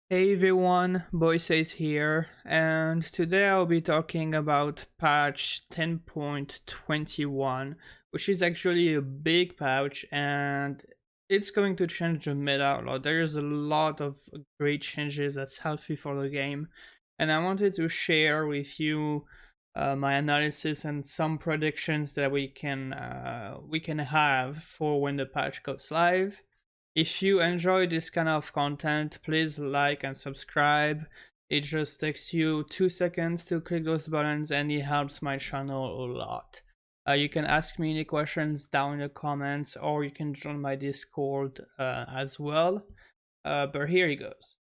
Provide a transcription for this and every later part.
Hey everyone, Boysays here, and today I'll be talking about patch 10.21, which is actually a big patch and it's going to change the meta a lot. There's a lot of great changes that's healthy for the game, and I wanted to share with you my analysis and some predictions that we can have for when the patch goes live. If you enjoy this kind of content, please like and subscribe. It just takes you 2 seconds to click those buttons and it helps my channel a lot. You can ask me any questions down in the comments or you can join my Discord as well. But here it goes.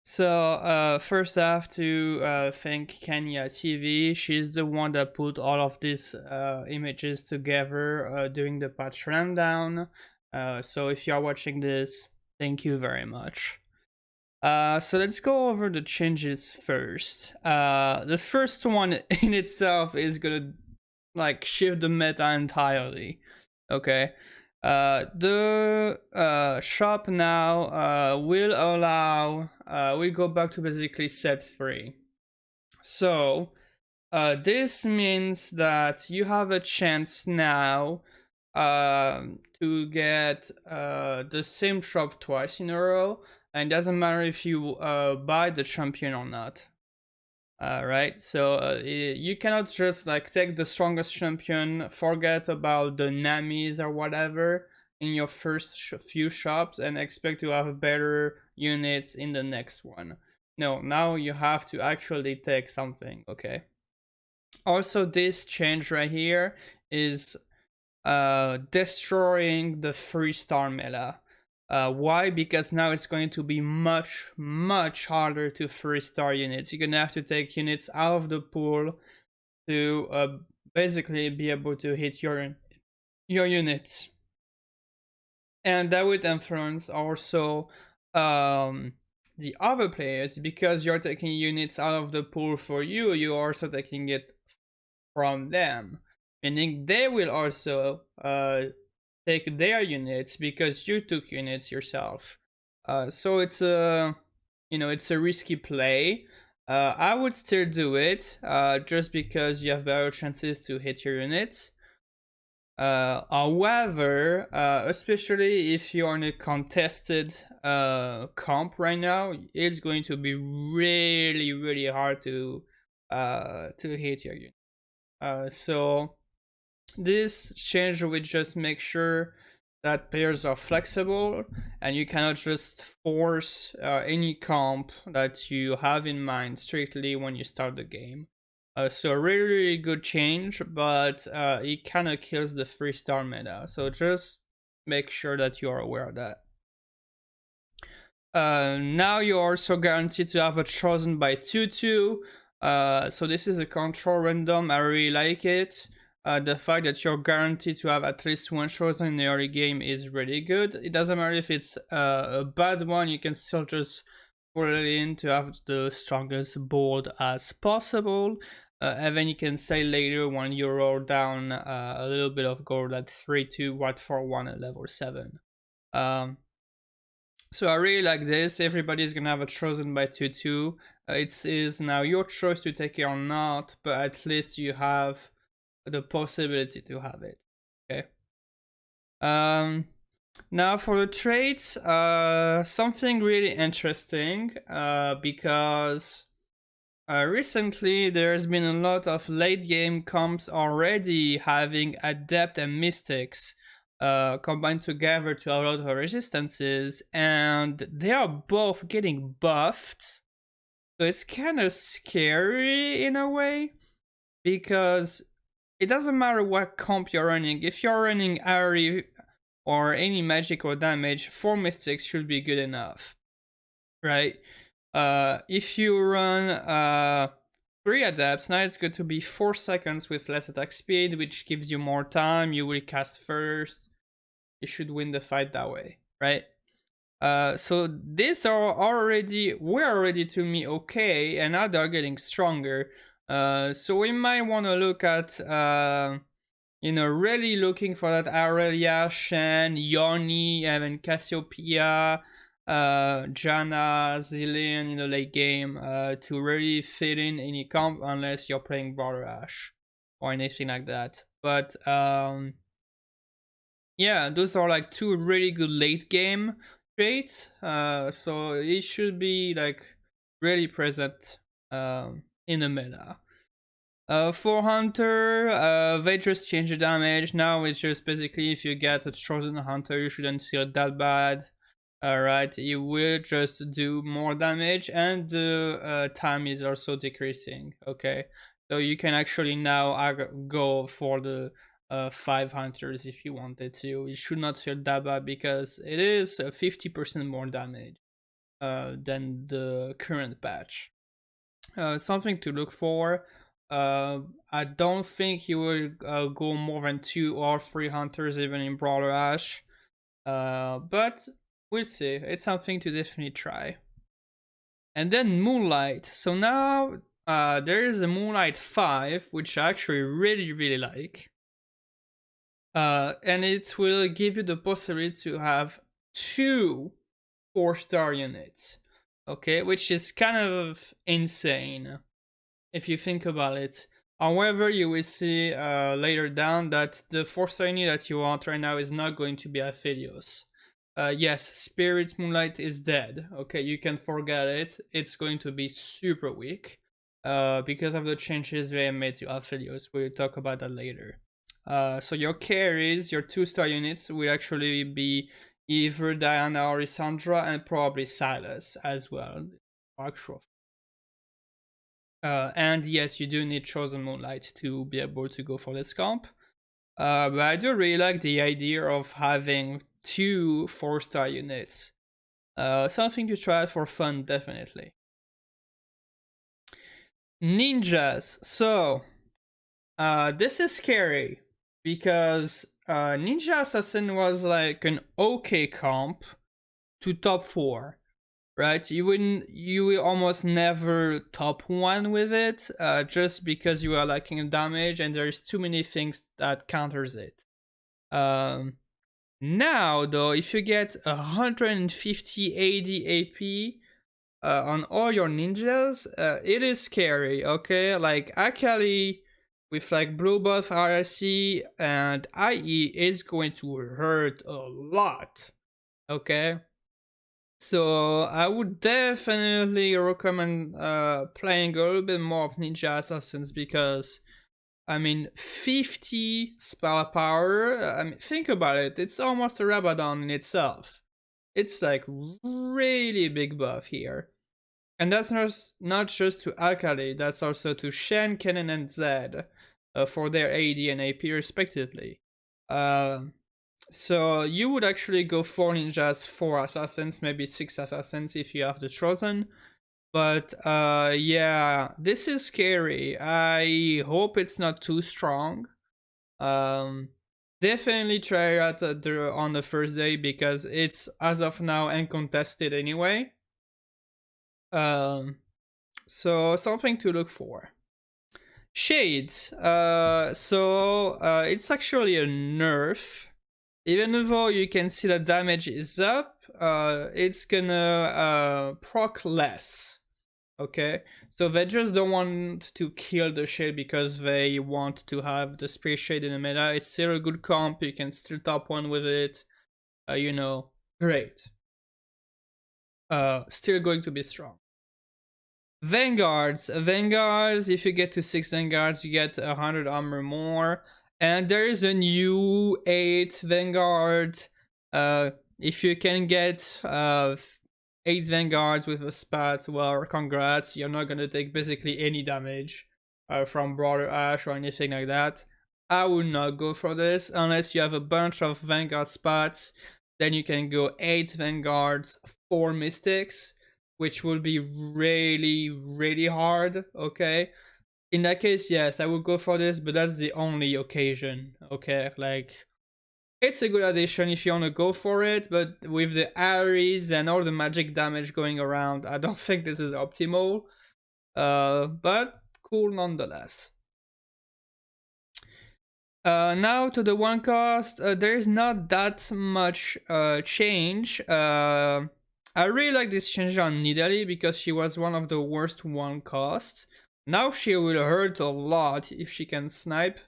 So first I have to thank Kenya TV. She's the one that put all of these images together during the patch rundown. So if you are watching this, thank you very much. So let's go over the changes first. The first one in itself is gonna like shift the meta entirely. Okay. The shop now will allow we go back to basically set 3. So this means that you have a chance now to get the same shop twice in a row, and it doesn't matter if you buy the champion or not. Right, so you cannot just like take the strongest champion, forget about the Namis or whatever in your first few shops and expect to have better units in the next one. No, now you have to actually take something, okay? Also, this change right here is destroying the 3-star meta. Why? Because now it's going to be much harder to 3-star units. You're gonna have to take units out of the pool to basically be able to hit your units, and that would influence also the other players, because you're taking units out of the pool for you. You're also taking it from them, meaning they will also take their units because you took units yourself. So it's a it's a risky play. I would still do it just because you have better chances to hit your units. However, especially if you're in a contested comp right now, it's going to be really hard to hit your unit. So this change will just make sure that players are flexible and you cannot just force any comp that you have in mind strictly when you start the game. So a really good change, but it kind of kills the 3-star meta. So just make sure that you are aware of that. Now you're also guaranteed to have a chosen by 2-2. So this is a control random. I really like it. The fact that you're guaranteed to have at least one chosen in the early game is really good. It doesn't matter if it's a bad one, you can still just put it in to have the strongest board as possible. And then you can say later when you roll down a little bit of gold at 3-2, what for 1 at level 7. So I really like this. Everybody's gonna have a chosen by 2-2. It is now your choice to take it or not, but at least you have the possibility to have it. Okay. Now for the traits, something really interesting, because recently there's been a lot of late game comps already having Adept and Mystics combined together to a lot of resistances, and they are both getting buffed. So it's kind of scary in a way, because it doesn't matter what comp you're running. If you're running Ari or any magic or damage, 4 Mystics should be good enough, right? If you run 3 Adepts, now it's good to be 4 seconds with less attack speed, which gives you more time. You will cast first. You should win the fight that way, right? So these are were already to me okay, and now they're getting stronger. So we might want to look at, really looking for that Aurelia, Shen, Yoni, and then Cassiopeia, Janna, Zilean in the late game to really fit in any comp unless you're playing Border Ash or anything like that. But yeah, those are like two really good late game traits. So it should be like really present in the meta. For Hunter, they just change the damage. Now it's just basically if you get a chosen Hunter, you shouldn't feel that bad. Alright, it will just do more damage, and the time is also decreasing. Okay, so you can actually now go for the 5 Hunters if you wanted to. You should not feel that bad because it is 50% more damage than the current patch. Something to look for. I don't think you will go more than 2 or 3 Hunters even in Brawler Ash. But we'll see. It's something to definitely try. And then Moonlight. So now there is a Moonlight 5, which I actually really like. And it will give you the possibility to have 2 4-star units. Okay, which is kind of insane if you think about it. However, you will see later down that the 4-star unit that you want right now is not going to be Aphelios. Yes, Spirit Moonlight is dead. Okay, you can forget it. It's going to be super weak because of the changes they made to Aphelios. We'll talk about that later. So your carries, your 2-star units, will actually be either Diana or Lissandra, and probably Silas as well. Actual. And yes, you do need Chosen Moonlight to be able to go for this comp. But I do really like the idea of having 2 4-star units. Something to try for fun, definitely. Ninjas. So, this is scary because Ninja Assassin was like an okay comp to top 4. Right, you will almost never top 1 with it, just because you are lacking damage and there's too many things that counters it. Now though, if you get 150 AD AP on all your ninjas, it is scary. Okay, like Akali with like blue buff, RC, and IE is going to hurt a lot. Okay. So I would definitely recommend playing a little bit more of Ninja Assassins because, I mean, 50 spell power, I mean, think about it, it's almost a Rabadon in itself. It's like really big buff here. And that's not just to Akali, that's also to Shen, Kennen, and Zed for their AD and AP respectively. So you would actually go 4 ninjas, 4 assassins, maybe 6 assassins if you have the chosen. But yeah, this is scary. I hope it's not too strong. Definitely try it on the first day because it's as of now uncontested anyway. So something to look for. Shades. It's actually a nerf. Even though you can see that damage is up, it's gonna proc less. Okay, so they just don't want to kill the shade because they want to have the spray shade in the meta. It's still a good comp, you can still top 1 with it, you know, great. Still going to be strong. Vanguards, if you get to 6 Vanguards, you get 100 armor more. And there is a new 8 Vanguard. If you can get 8 Vanguards with a spat, well, congrats. You're not gonna take basically any damage from Brawler Ash or anything like that. I would not go for this unless you have a bunch of Vanguard spats. Then you can go 8 Vanguards, 4 Mystics, which will be really hard, okay? In that case, yes, I would go for this, but that's the only occasion, okay? Like, it's a good addition if you want to go for it, but with the Ares and all the magic damage going around, I don't think this is optimal. But cool nonetheless. Now to the 1 cost, there is not that much change. I really like this change on Nidalee because she was one of the worst one cost. Now she will hurt a lot if she can snipe.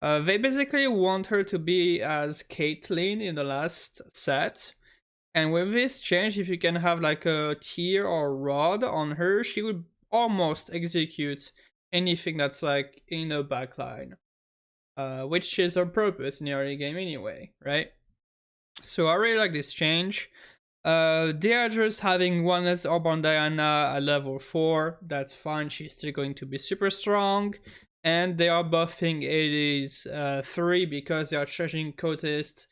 They basically want her to be as Caitlyn in the last set. And with this change, if you can have like a tear or rod on her, she will almost execute anything that's like in a backline. Which is her purpose in the early game anyway, right? So I really like this change. They are just having one less orb on Diana at level 4. That's fine, she's still going to be super strong. And they are buffing Ares 3 because they are charging Coatist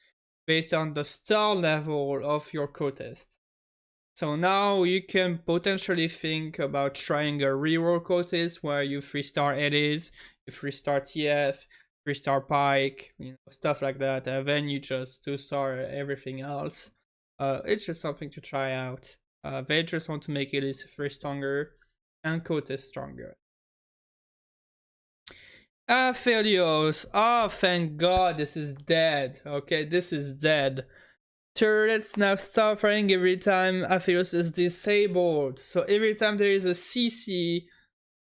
based on the star level of your Coatist. So now you can potentially think about trying a reroll Coatist where you 3-star Ares, you 3-star TF, 3-star Pike, stuff like that, and then you just 2-star everything else. It's just something to try out. They just want to make Ares 3 stronger and Coatist stronger. Aphelios. Oh, thank God this is dead. Okay, this is dead. Turrets now start firing every time Aphelios is disabled. So every time there is a CC,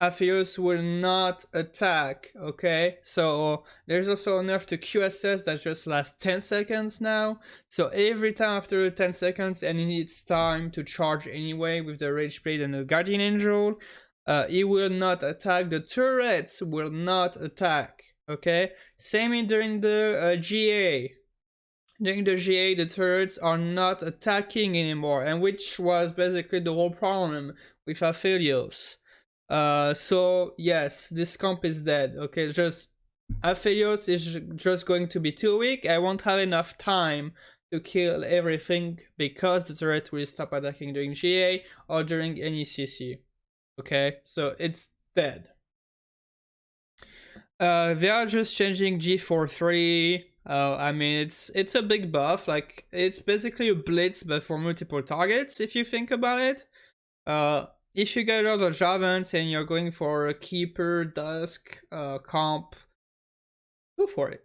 Aphelios will not attack, okay? So there's also a nerf to QSS that just lasts 10 seconds now. So every time after 10 seconds and it needs time to charge anyway with the Rage Blade and the Guardian Angel, it will not attack. The turrets will not attack, okay? Same during the GA. During the GA, the turrets are not attacking anymore, and which was basically the whole problem with Aphelios. So yes, this comp is dead. Okay, just Aphelios is just going to be too weak. I won't have enough time to kill everything because the turret will stop attacking during GA or during any CC. Okay, so it's dead. They are just changing G43. I mean, it's a big buff. Like, it's basically a blitz, but for multiple targets, if you think about it. If you get a lot of Javans and you're going for a Keeper, Dusk, comp, go for it.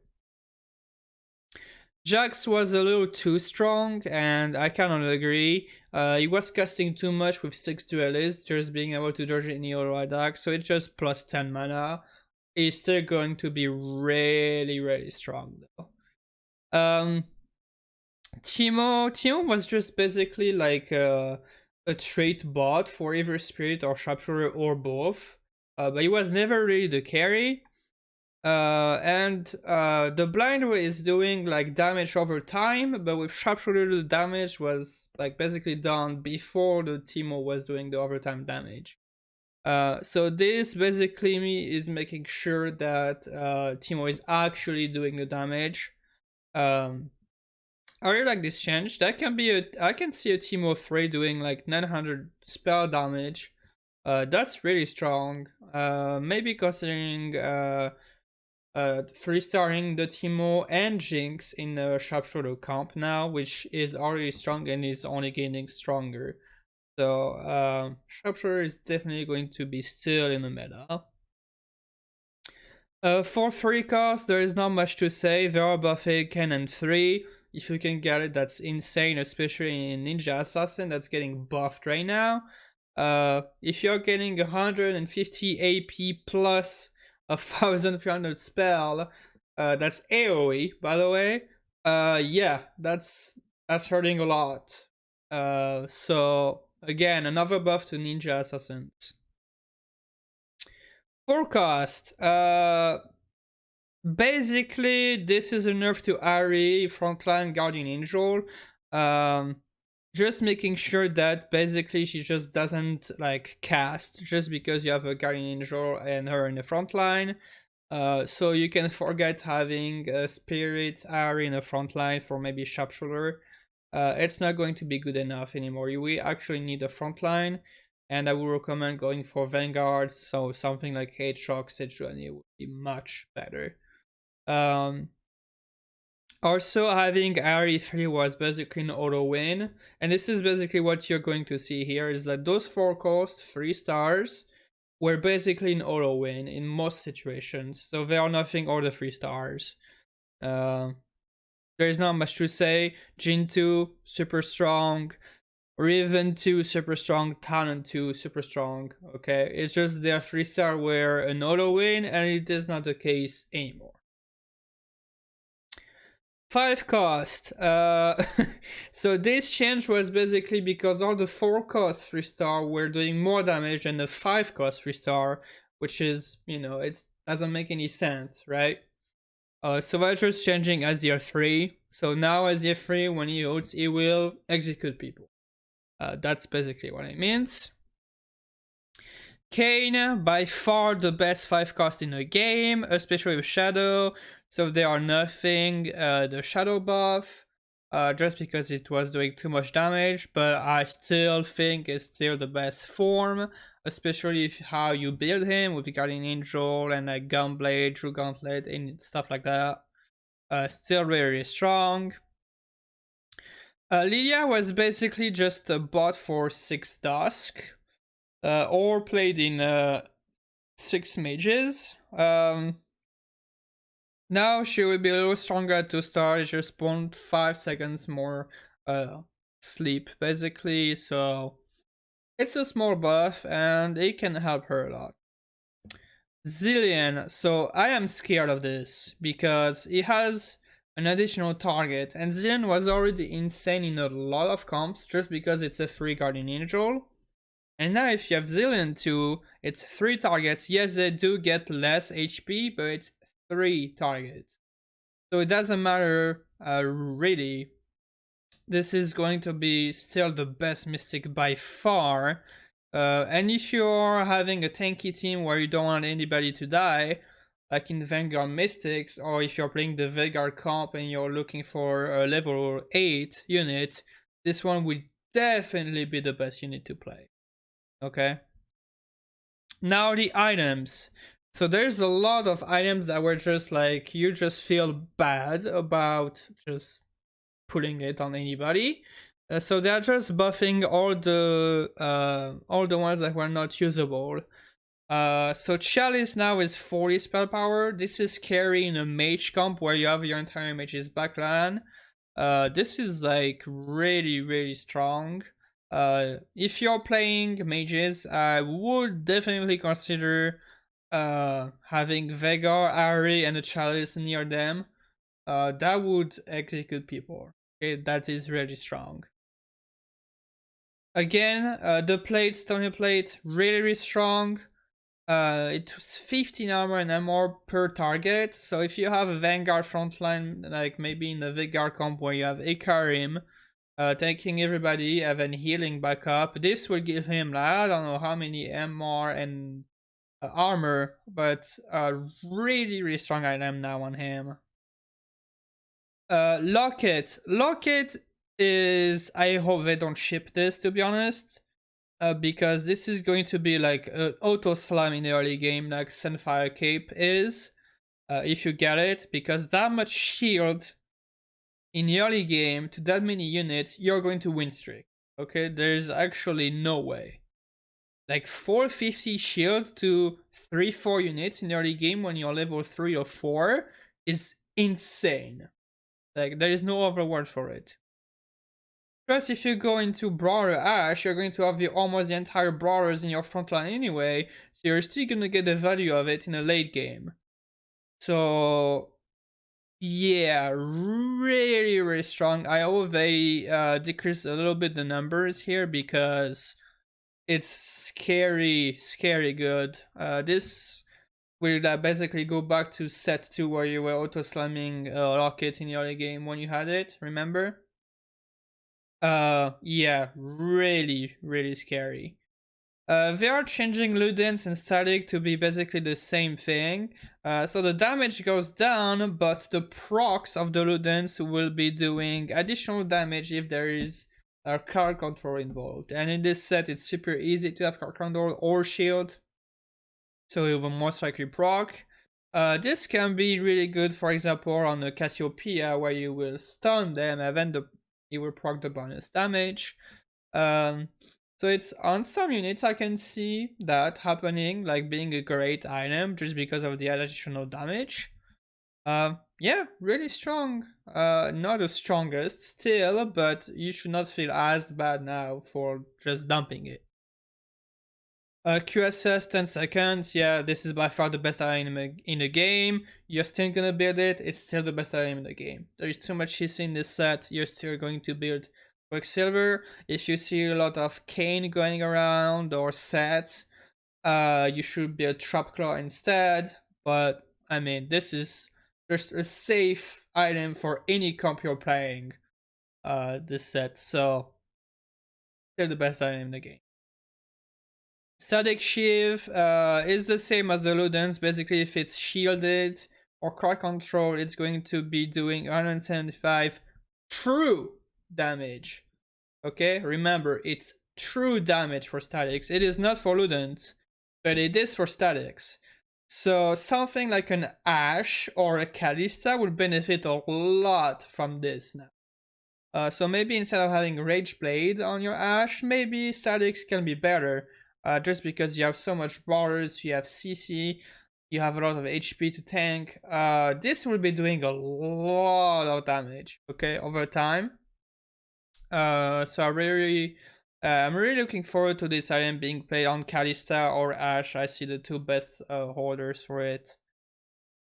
Jax was a little too strong, and I cannot agree. He was casting too much with 6 duelists, just being able to dodge any auto attack, so it's just plus 10 mana. He's still going to be really, really strong, though. Timo was just basically like a trait bot for either Spirit or Sharpshooter or both, but he was never really the carry. And the blind way is doing like damage over time, but with Sharpshooter the damage was like basically done before the Timo was doing the overtime damage. So this basically is making sure that Timo is actually doing the damage. I really like this change. That can be I can see a Timo 3 doing like 900 spell damage. That's really strong. Maybe considering 3-starring the Timo and Jinx in the Sharpshooter comp now, which is already strong and is only getting stronger. So Sharpshooter is definitely going to be still in the meta. For 3 cost, there is not much to say. They are buffing Kayn and 3. If you can get it, that's insane, especially in Ninja Assassin that's getting buffed right now. If you're getting 150 AP plus 1,300 spell, that's AoE, by the way. Yeah, that's hurting a lot. So again, another buff to Ninja Assassins. Forecast. Basically, this is a nerf to Ari, Frontline, Guardian Angel. Just making sure that basically she just doesn't like cast just because you have a Guardian Angel and her in the front line. So you can forget having a Spirit Ari in the front line for maybe Sharpshooter. It's not going to be good enough anymore. We actually need a front line, and I would recommend going for Vanguard. So something like H-Shock, Sejuani would be much better. Also, having Ari 3 was basically an auto win, and this is basically what you're going to see here, is that those 4 cost 3 stars were basically an auto win in most situations, so they are nothing or the 3 stars. There's not much to say. Jin 2, super strong. or even 2 super strong, talent 2 super strong. Okay, it's just their 3-star were an auto win, and it is not the case anymore. 5 cost. So this change was basically because all the 4 cost 3-star were doing more damage than the 5 cost 3-star, which is, it doesn't make any sense, right? So we're just changing Azir 3. So now Azir 3, when he ults, he will execute people. That's basically what it means. Kayn, by far the best 5 cost in the game, especially with Shadow. So they are nerfing the Shadow buff, just because it was doing too much damage, but I still think it's still the best form, especially if how you build him with the Guardian Angel and like Gunblade, True Gauntlet, and stuff like that. Still very strong. Lydia was basically just a bot for 6 Dusk, or played in 6 mages. Now she will be a little stronger at 2-star. She spawned 5 seconds more sleep basically, so it's a small buff and it can help her a lot. Zilean, so I am scared of this because he has an additional target, and Zilean was already insane in a lot of comps just because it's a 3 Guardian Angel. And now if you have Zilean too, it's 3 targets. Yes, they do get less HP, but it's 3 targets. So it doesn't matter really. This is going to be still the best Mystic by far. And if you're having a tanky team where you don't want anybody to die, like in Vanguard Mystics, or if you're playing the Veigar comp and you're looking for a level 8 unit, this one will definitely be the best unit to play. Okay. Now the items. So there's a lot of items that were just like, you just feel bad about just putting it on anybody. So they're just buffing all the ones that were not usable. So Chalice now is 40 spell power. This is scary in a mage comp where you have your entire mage's backline. This is like really, really strong. If you're playing mages, I would definitely consider having Veigar, Ari, and a Chalice near them. That would execute people. Okay, that is really strong. Again, the plate, Stony Plate, really, really strong. It was 15 armor and MR per target. So if you have a Vanguard frontline, like maybe in the Veigar comp where you have Ikarim, taking everybody and then healing back up, this will give him, like, I don't know how many MR and armor, but really, really strong item now on him. Locket is, I hope they don't ship this, to be honest, because this is going to be like auto slam in the early game, like Sunfire Cape is, if you get it, because that much shield in the early game to that many units, you're going to win streak. Okay, there's actually no way. Like 450 shield to 3-4 units in the early game when you're level 3 or 4 is insane. Like, there is no other word for it. Plus, if you go into Brawler Ash, you're going to have almost the entire Brawlers in your frontline anyway, so you're still going to get the value of it in a late game. So, yeah, really, really strong. I hope they decrease a little bit the numbers here because it's scary, scary good. This will basically go back to set 2 where you were auto-slamming Rocket in the early game when you had it, remember? Yeah, really, really scary. They are changing Ludens and Static to be basically the same thing. So the damage goes down, but the procs of the Ludens will be doing additional damage if there is a card control involved. And in this set, it's super easy to have card control or shield, so it will most likely proc. This can be really good, for example, on the Cassiopeia, where you will stun them and then it will proc the bonus damage. So it's on some units I can see that happening, like being a great item just because of the additional damage. yeah, really strong. Not the strongest still, but you should not feel as bad now for just dumping it. QSS 10 seconds, yeah, this is by far the best item in the game. You're still gonna build it, it's still the best item in the game. There is too much history in this set, you're still going to build Quicksilver. If you see a lot of Kayn going around or sets, you should build Trapclaw instead. But I mean, this is just a safe item for any comp you're playing. This set, so still the best item in the game. Static Shiv is the same as the Ludens. Basically, if it's shielded or crowd control, it's going to be doing 175 true damage. Okay, remember, it's true damage for statics. It is not for Ludens, but it is for statics. So something like an Ashe or a Kalista would benefit a lot from this now. So maybe instead of having Rage Blade on your Ashe, maybe statics can be better. Just because you have so much brawlers, you have CC, you have a lot of HP to tank. This will be doing a lot of damage, okay, over time. So I'm really looking forward to this item being played on Kalista or Ashe. I see the two best holders for it.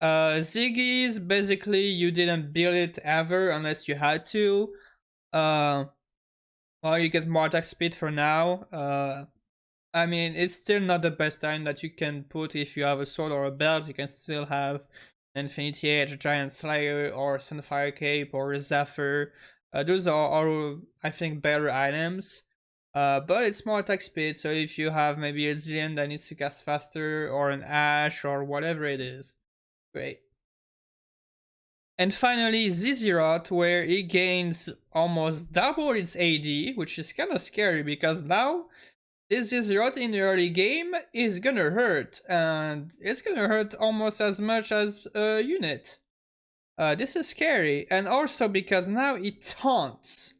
Ziggy's, basically you didn't build it ever unless you had to. Well, you get more attack speed for now. I mean, it's still not the best item that you can put if you have a sword or a belt. You can still have Infinity Edge, Giant Slayer, or Sunfire Cape, or Zephyr. Those are all, I think, better items. But it's more attack speed, so if you have maybe a Zillion that needs to cast faster, or an Ashe, or whatever it is, great. And finally, Zizirot, where it gains almost double its AD, which is kind of scary because now this Zizirot in the early game is gonna hurt, and it's gonna hurt almost as much as a unit. This is scary, and also because now it taunts,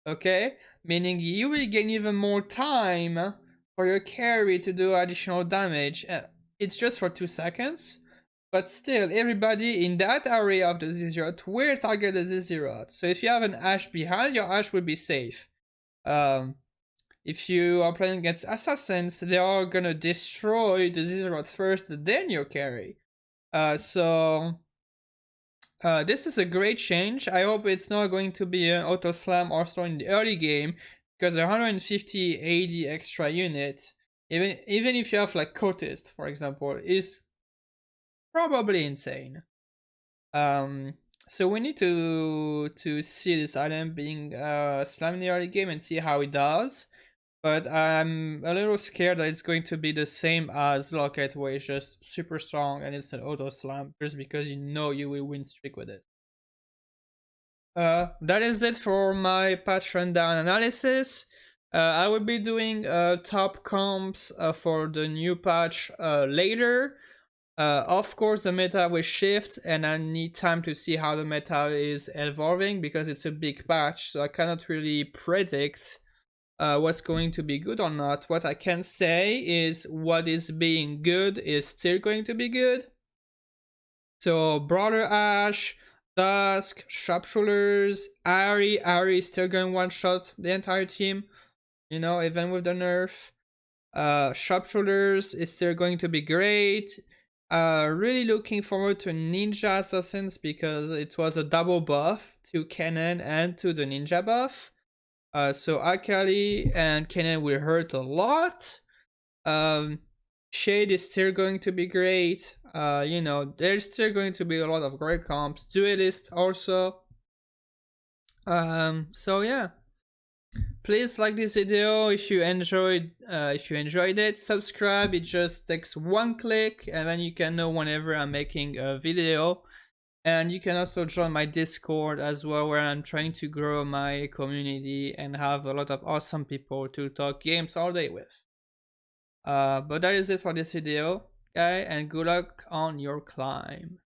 okay? Meaning you will gain even more time for your carry to do additional damage. It's just for 2 seconds, but still, everybody in that area of the Zizirot will target the Zizirot. So if you have an Ashe behind, your Ashe will be safe. If you are playing against assassins, they are gonna destroy the Zizirot first, then your carry. So this is a great change. I hope it's not going to be an auto slam also in the early game, because 150 AD extra unit, even if you have like Cultist, for example, is probably insane. So we need to see this item being slammed in the early game and see how it does. But I'm a little scared that it's going to be the same as Locket, where it's just super strong and it's an auto slam, just because you know you will win streak with it. That is it for my patch rundown analysis. I will be doing top comps for the new patch later. Of course, the meta will shift, and I need time to see how the meta is evolving because it's a big patch, so I cannot really predict what's going to be good or not. What I can say is what is being good is still going to be good. So Brawler Ashe, Dusk, Sharpshooters, Ari is still going one shot the entire team, you know, even with the nerf. Sharpshooters is still going to be great. Really looking forward to Ninja Assassins because it was a double buff to Kennen and to the Ninja buff. So Akali and Kennen will hurt a lot. Shade is still going to be great. You know, there's still going to be a lot of great comps. Duelist also. So yeah. Please like this video if you enjoyed it. Subscribe, it just takes one click and then you can know whenever I'm making a video. And you can also join my Discord as well, where I'm trying to grow my community and have a lot of awesome people to talk games all day with. But that is it for this video, guys, and good luck on your climb.